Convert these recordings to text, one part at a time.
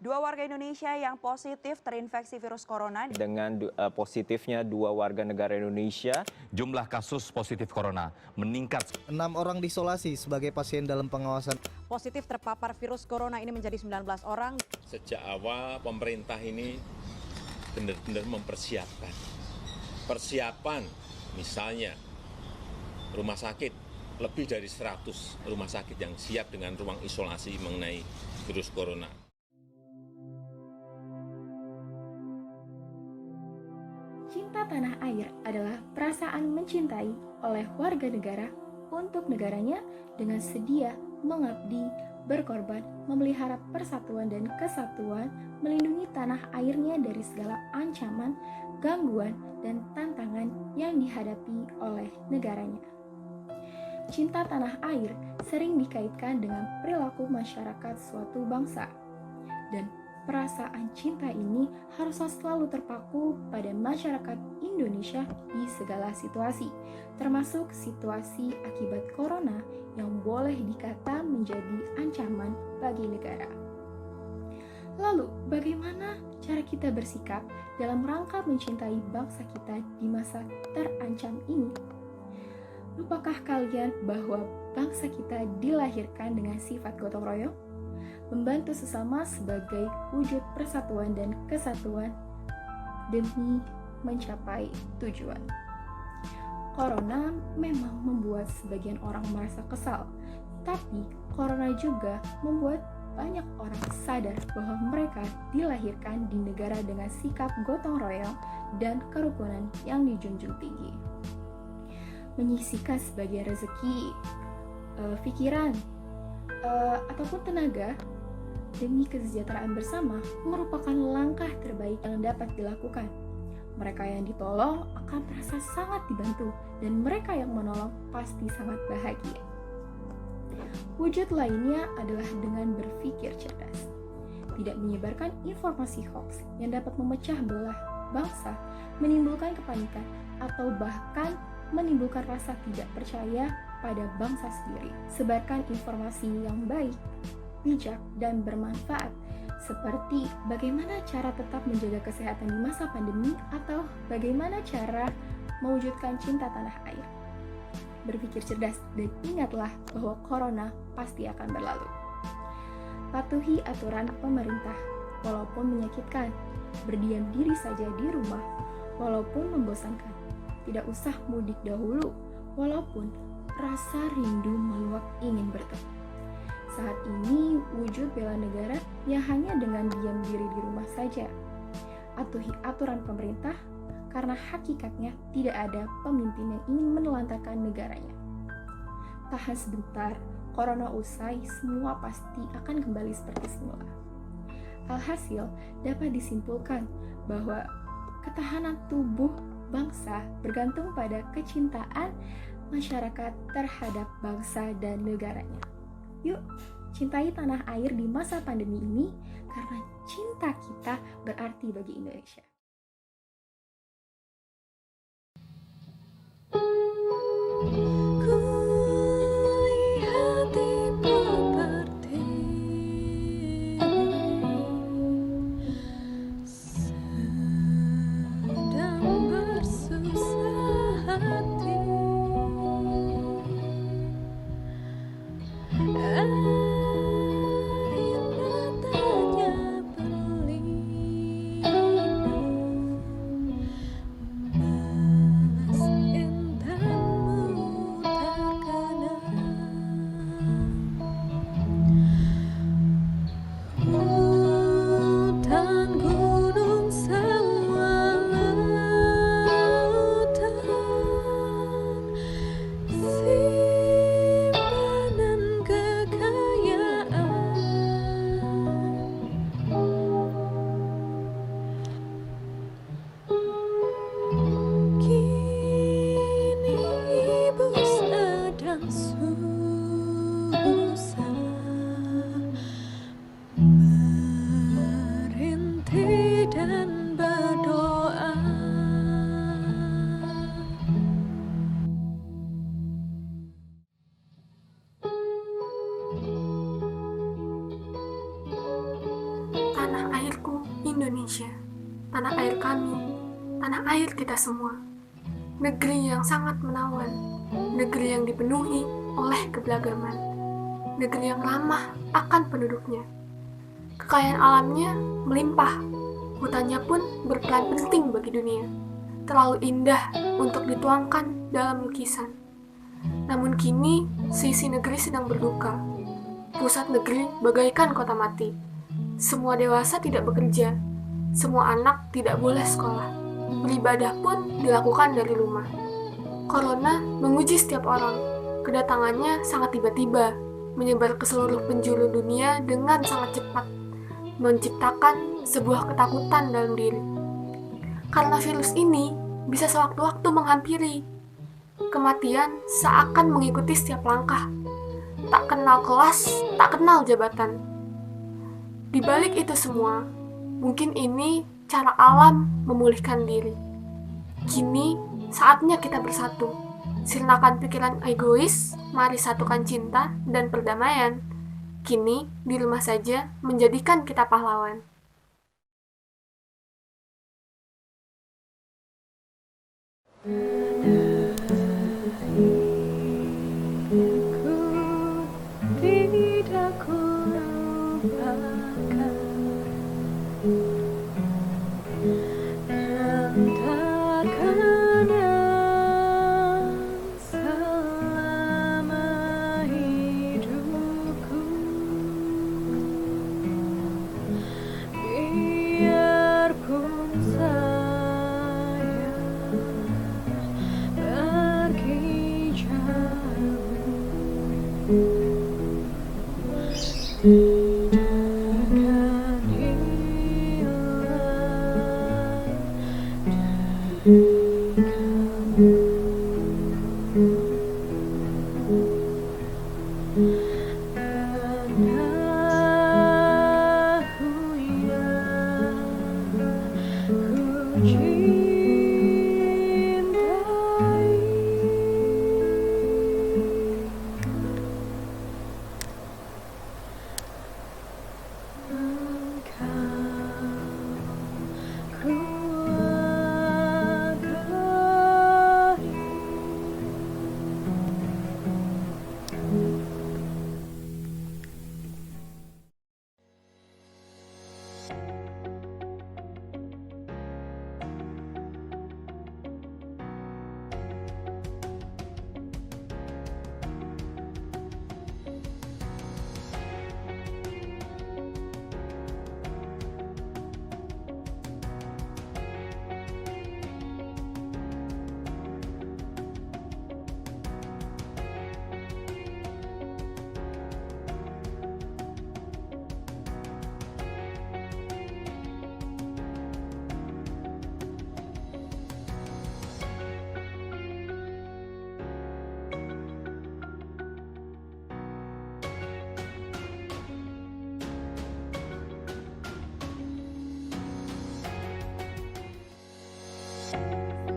Dua warga Indonesia yang positif terinfeksi virus corona. Dengan positifnya 2 warga negara Indonesia, jumlah kasus positif corona meningkat. 6 orang diisolasi sebagai pasien dalam pengawasan. Positif terpapar virus corona ini menjadi 19 orang. Sejak awal pemerintah ini benar-benar mempersiapkan. Persiapan misalnya rumah sakit, lebih dari 100 rumah sakit yang siap dengan ruang isolasi mengenai virus corona. Cinta tanah air adalah perasaan mencintai oleh warga negara untuk negaranya dengan sedia mengabdi, berkorban, memelihara persatuan dan kesatuan, melindungi tanah airnya dari segala ancaman, gangguan, dan tantangan yang dihadapi oleh negaranya. Cinta tanah air sering dikaitkan dengan perilaku masyarakat suatu bangsa, dan perasaan cinta ini haruslah selalu terpaku pada masyarakat Indonesia di segala situasi, termasuk situasi akibat corona yang boleh dikata menjadi ancaman bagi negara. Lalu, bagaimana cara kita bersikap dalam rangka mencintai bangsa kita di masa terancam ini? Lupakah kalian bahwa bangsa kita dilahirkan dengan sifat gotong royong? Membantu sesama sebagai wujud persatuan dan kesatuan demi mencapai tujuan. Corona memang membuat sebagian orang merasa kesal, tapi corona juga membuat banyak orang sadar bahwa mereka dilahirkan di negara dengan sikap gotong royong dan kerukunan yang dijunjung tinggi. Menyisihkan sebagian rezeki, pikiran, ataupun tenaga demi kesejahteraan bersama merupakan langkah terbaik yang dapat dilakukan. Mereka yang ditolong akan merasa sangat dibantu, dan mereka yang menolong pasti sangat bahagia. Wujud lainnya adalah dengan berpikir cerdas, tidak menyebarkan informasi hoax yang dapat memecah belah bangsa, menimbulkan kepanikan, atau bahkan menimbulkan rasa tidak percaya pada bangsa sendiri. Sebarkan informasi yang baik, bijak, dan bermanfaat, seperti bagaimana cara tetap menjaga kesehatan di masa pandemi atau bagaimana cara mewujudkan cinta tanah air. Berpikir cerdas dan ingatlah bahwa corona pasti akan berlalu. Patuhi aturan pemerintah, walaupun menyakitkan. Berdiam diri saja di rumah, walaupun membosankan. Tidak usah mudik dahulu, walaupun rasa rindu meluap ingin bertemu. Saat ini wujud bela negara yang hanya dengan diam diri di rumah saja. Atuhi aturan pemerintah, karena hakikatnya tidak ada pemimpin yang ingin menelantarkan negaranya. Tahan sebentar, corona usai, semua pasti akan kembali seperti semula. Alhasil, dapat disimpulkan bahwa ketahanan tubuh bangsa bergantung pada kecintaan masyarakat terhadap bangsa dan negaranya. Yuk, cintai tanah air di masa pandemi ini, karena cinta kita berarti bagi Indonesia. tanah air kami, tanah air kita semua. Negeri yang sangat menawan, negeri yang dipenuhi oleh keberagaman, negeri yang ramah akan penduduknya. Kekayaan alamnya melimpah, hutannya pun berperan penting bagi dunia. Terlalu indah untuk dituangkan dalam lukisan. Namun kini, sisi negeri sedang berduka. Pusat negeri bagaikan kota mati. Semua dewasa tidak bekerja, semua anak tidak boleh sekolah. Beribadah pun dilakukan dari rumah. Corona menguji setiap orang. Kedatangannya sangat tiba-tiba, menyebar ke seluruh penjuru dunia dengan sangat cepat, menciptakan sebuah ketakutan dalam diri. Karena virus ini bisa sewaktu-waktu menghampiri. Kematian seakan mengikuti setiap langkah. Tak kenal kelas, tak kenal jabatan. Di balik itu semua, mungkin ini cara alam memulihkan diri. Kini, saatnya kita bersatu. Sirnakan pikiran egois, mari satukan cinta dan perdamaian. Kini, di rumah saja menjadikan kita pahlawan.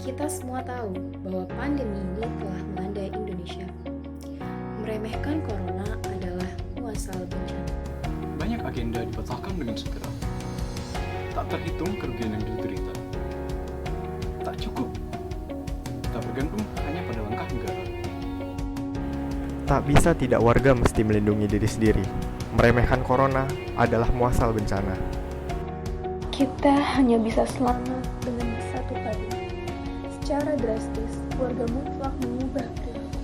Kita semua tahu bahwa pandemi ini telah melanda Indonesia. Meremehkan corona adalah muasal bencana. Banyak agenda dibatalkan dengan segera. Tak terhitung kerugian yang diderita. Tak cukup. Kita bergantung hanya pada langkah negara. Tak bisa tidak warga mesti melindungi diri sendiri. Meremehkan corona adalah muasal bencana. Kita hanya bisa selamat dengan bersatu padu. Secara drastis, warga mutlak mengubah perilaku.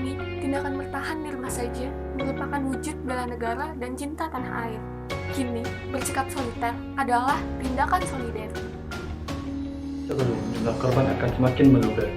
Ini tindakan bertahan di rumah saja merupakan wujud bela negara dan cinta tanah air. Kini, bersikap soliter adalah tindakan solider. Sebelum jumlah korban akan semakin meluber,